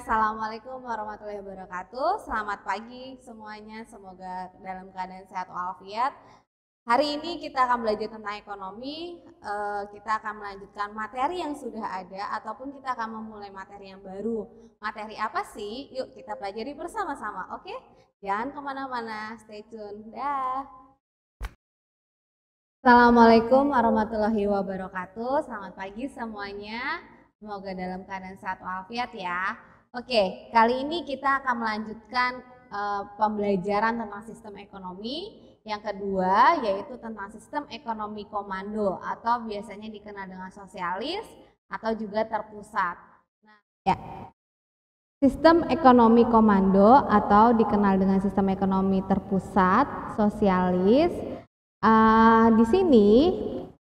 Assalamualaikum warahmatullahi wabarakatuh. Selamat pagi semuanya, semoga dalam keadaan sehat walafiat. Hari ini kita akan belajar tentang ekonomi. Kita akan melanjutkan materi yang sudah ada ataupun kita akan memulai materi yang baru. Materi apa sih? Yuk kita pelajari bersama-sama, oke? Jangan kemana-mana, stay tune. Dah. Assalamualaikum warahmatullahi wabarakatuh. Selamat pagi semuanya. Semoga dalam keadaan sehat walafiat ya. Oke, kali ini kita akan melanjutkan pembelajaran tentang sistem ekonomi. Yang kedua yaitu tentang sistem ekonomi komando atau biasanya dikenal dengan sosialis atau juga terpusat. Nah, ya. Sistem ekonomi komando atau dikenal dengan sistem ekonomi terpusat, sosialis. Di sini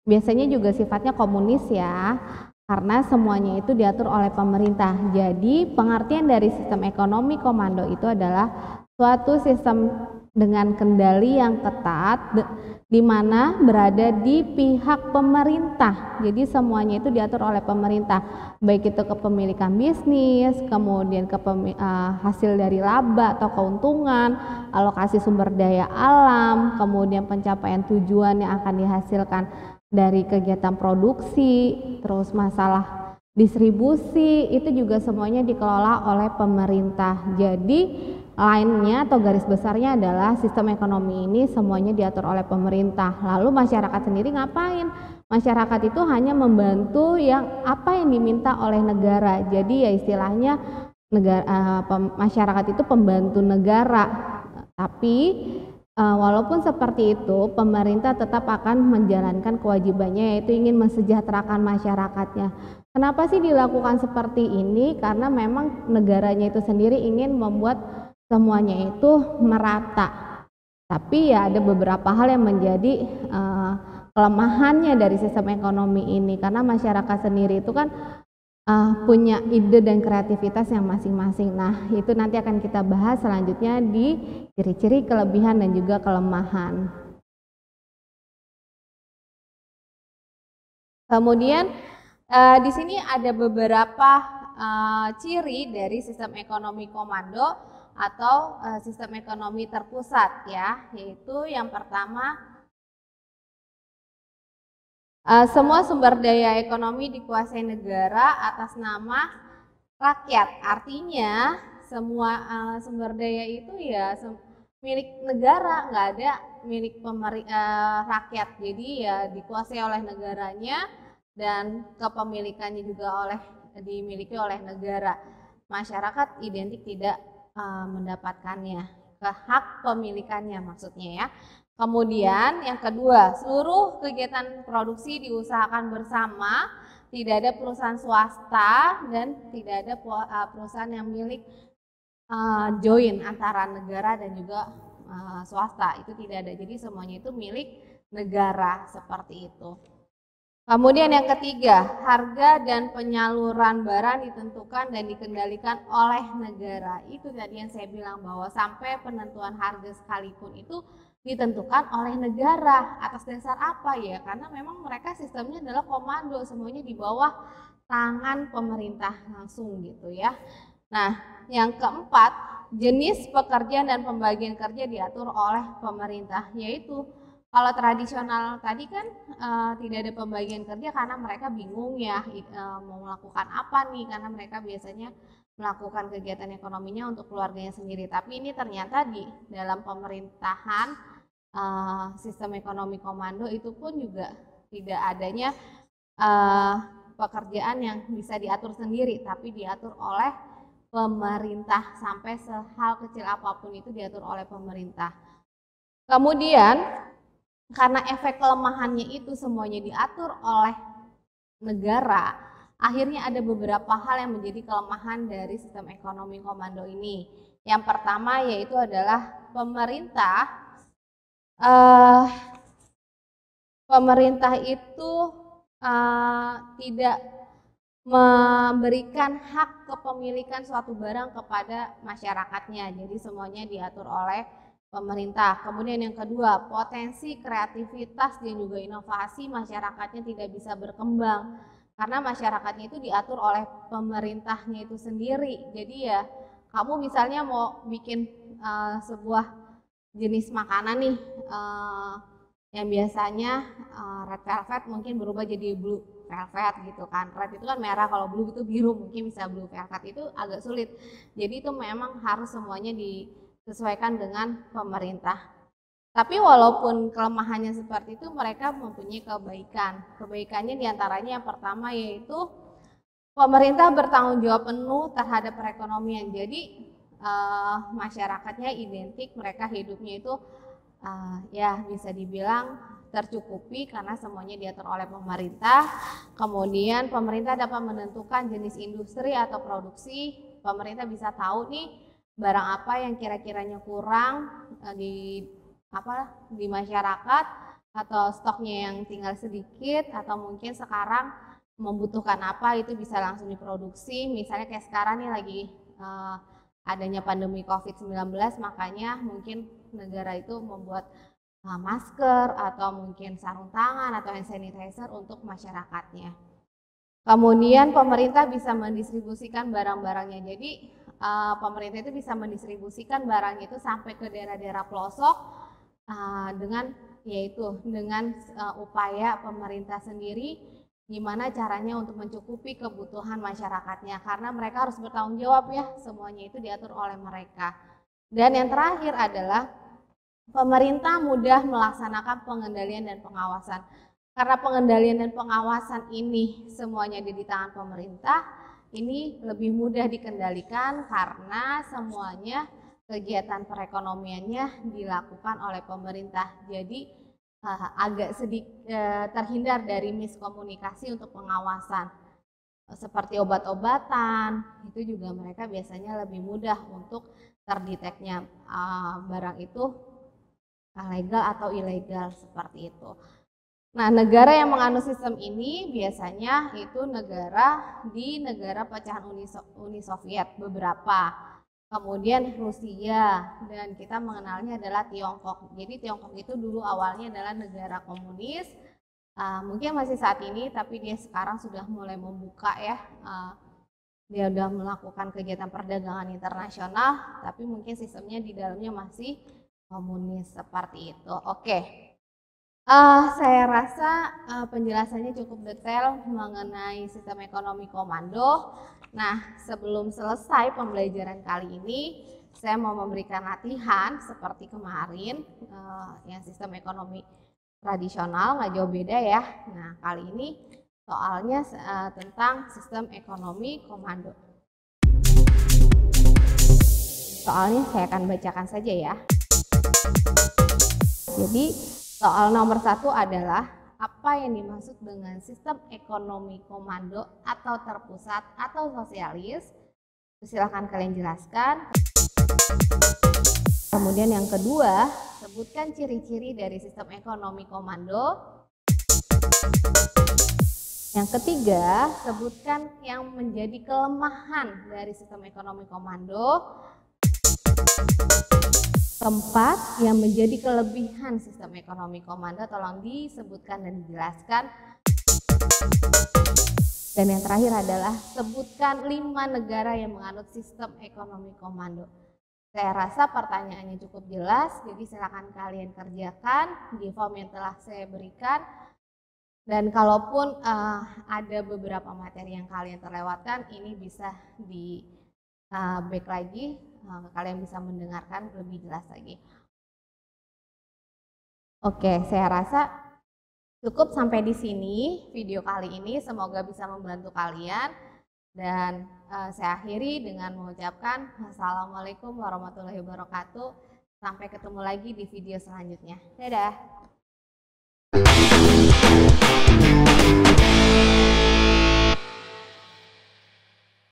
biasanya juga sifatnya komunis ya, karena semuanya itu diatur oleh pemerintah. Jadi pengertian dari sistem ekonomi komando itu adalah suatu sistem dengan kendali yang ketat di mana berada di pihak pemerintah. Jadi semuanya itu diatur oleh pemerintah, baik itu kepemilikan bisnis, kemudian hasil dari laba atau keuntungan, alokasi sumber daya alam, kemudian pencapaian tujuan yang akan dihasilkan dari kegiatan produksi, terus masalah distribusi, itu juga semuanya dikelola oleh pemerintah. Jadi lainnya atau garis besarnya adalah sistem ekonomi ini semuanya diatur oleh pemerintah. Lalu masyarakat sendiri ngapain? Masyarakat itu hanya membantu apa yang diminta oleh negara. Jadi ya istilahnya masyarakat itu pembantu negara. Tapi walaupun seperti itu, pemerintah tetap akan menjalankan kewajibannya, yaitu ingin mensejahterakan masyarakatnya. Kenapa sih dilakukan seperti ini? Karena memang negaranya itu sendiri ingin membuat semuanya itu merata. Tapi ya ada beberapa hal yang menjadi kelemahannya dari sistem ekonomi ini, karena masyarakat sendiri itu kan punya ide dan kreativitas yang masing-masing. Nah, itu nanti akan kita bahas selanjutnya di ciri-ciri, kelebihan dan juga kelemahan. Kemudian di sini ada beberapa ciri dari sistem ekonomi komando atau sistem ekonomi terpusat ya, yaitu yang pertama, semua sumber daya ekonomi dikuasai negara atas nama rakyat. Artinya semua sumber daya itu ya milik negara, nggak ada milik rakyat. Jadi ya dikuasai oleh negaranya dan kepemilikannya juga dimiliki oleh negara. Masyarakat identik tidak mendapatkannya, ke hak pemilikannya maksudnya ya. Kemudian yang kedua, seluruh kegiatan produksi diusahakan bersama, tidak ada perusahaan swasta dan tidak ada perusahaan yang milik join antara negara dan juga swasta, itu tidak ada. Jadi semuanya itu milik negara seperti itu. Kemudian yang ketiga, harga dan penyaluran barang ditentukan dan dikendalikan oleh negara. Itu tadi yang saya bilang bahwa sampai penentuan harga sekalipun itu ditentukan oleh negara. Atas dasar apa ya? Karena memang mereka sistemnya adalah komando, semuanya di bawah tangan pemerintah langsung gitu ya. Nah, yang keempat, jenis pekerjaan dan pembagian kerja diatur oleh pemerintah, yaitu kalau tradisional tadi kan tidak ada pembagian kerja karena mereka bingung ya mau melakukan apa nih, karena mereka biasanya melakukan kegiatan ekonominya untuk keluarganya sendiri. Tapi ini ternyata di dalam pemerintahan sistem ekonomi komando itu pun juga tidak adanya pekerjaan yang bisa diatur sendiri, tapi diatur oleh pemerintah. Sampai sehal kecil apapun itu diatur oleh pemerintah. Kemudian karena efek kelemahannya itu semuanya diatur oleh negara, akhirnya ada beberapa hal yang menjadi kelemahan dari sistem ekonomi komando ini. Yang pertama yaitu adalah pemerintah itu tidak memberikan hak kepemilikan suatu barang kepada masyarakatnya. Jadi semuanya diatur oleh pemerintah. Kemudian yang kedua, potensi kreativitas dan juga inovasi masyarakatnya tidak bisa berkembang karena masyarakatnya itu diatur oleh pemerintahnya itu sendiri. Jadi ya kamu misalnya mau bikin sebuah jenis makanan nih, yang biasanya red velvet mungkin berubah jadi blue velvet gitu kan. Red itu kan merah, kalau blue itu biru, mungkin bisa blue velvet, itu agak sulit. Jadi itu memang harus semuanya disesuaikan dengan pemerintah. Tapi walaupun kelemahannya seperti itu, mereka mempunyai kebaikan. Kebaikannya diantaranya yang pertama yaitu pemerintah bertanggung jawab penuh terhadap perekonomian. Jadi masyarakatnya identik, mereka hidupnya itu ya bisa dibilang tercukupi karena semuanya diatur oleh pemerintah. Kemudian pemerintah dapat menentukan jenis industri atau produksi. Pemerintah bisa tahu nih barang apa yang kira-kiranya kurang di masyarakat, atau stoknya yang tinggal sedikit, atau mungkin sekarang membutuhkan apa, itu bisa langsung diproduksi. Misalnya kayak sekarang nih lagi adanya pandemi COVID-19, makanya mungkin negara itu membuat masker atau mungkin sarung tangan atau hand sanitizer untuk masyarakatnya. Kemudian pemerintah bisa mendistribusikan barang-barangnya. Jadi pemerintah itu bisa mendistribusikan barang itu sampai ke daerah-daerah pelosok dengan upaya pemerintah sendiri, gimana caranya untuk mencukupi kebutuhan masyarakatnya, karena mereka harus bertanggung jawab ya, semuanya itu diatur oleh mereka. Dan yang terakhir adalah pemerintah mudah melaksanakan pengendalian dan pengawasan. Karena pengendalian dan pengawasan ini semuanya di tangan pemerintah, ini lebih mudah dikendalikan karena semuanya kegiatan perekonomiannya dilakukan oleh pemerintah. Jadi agak sedikit terhindar dari miskomunikasi untuk pengawasan. Seperti obat-obatan, itu juga mereka biasanya lebih mudah untuk terdeteknya barang itu legal atau ilegal, seperti itu. Nah, negara yang menganut sistem ini biasanya itu negara pecahan Uni Soviet beberapa, kemudian Rusia, dan kita mengenalnya adalah Tiongkok. Jadi Tiongkok itu dulu awalnya adalah negara komunis, mungkin masih saat ini, tapi dia sekarang sudah mulai membuka ya. Dia sudah melakukan kegiatan perdagangan internasional, tapi mungkin sistemnya di dalamnya masih komunis, seperti itu. Oke, saya rasa penjelasannya cukup detail mengenai sistem ekonomi komando. Nah, sebelum selesai pembelajaran kali ini, saya mau memberikan latihan seperti kemarin, yang sistem ekonomi tradisional, nggak jauh beda ya. Nah, kali ini soalnya tentang sistem ekonomi komando. Soalnya saya akan bacakan saja ya. Jadi soal nomor 1 adalah apa yang dimaksud dengan sistem ekonomi komando atau terpusat atau sosialis. Silakan kalian jelaskan. Kemudian yang kedua, sebutkan ciri-ciri dari sistem ekonomi komando. Yang ketiga, sebutkan yang menjadi kelemahan dari sistem ekonomi komando. Keempat, yang menjadi kelebihan sistem ekonomi komando, tolong disebutkan dan dijelaskan. Dan yang terakhir adalah sebutkan 5 negara yang menganut sistem ekonomi komando. Saya rasa pertanyaannya cukup jelas, jadi silakan kalian kerjakan di form yang telah saya berikan. Dan kalaupun ada beberapa materi yang kalian terlewatkan, ini bisa di back lagi, kalian bisa mendengarkan lebih jelas lagi. Oke, saya rasa cukup sampai di sini video kali ini. Semoga bisa membantu kalian. Dan saya akhiri dengan mengucapkan Assalamualaikum warahmatullahi wabarakatuh. Sampai ketemu lagi di video selanjutnya. Dadah.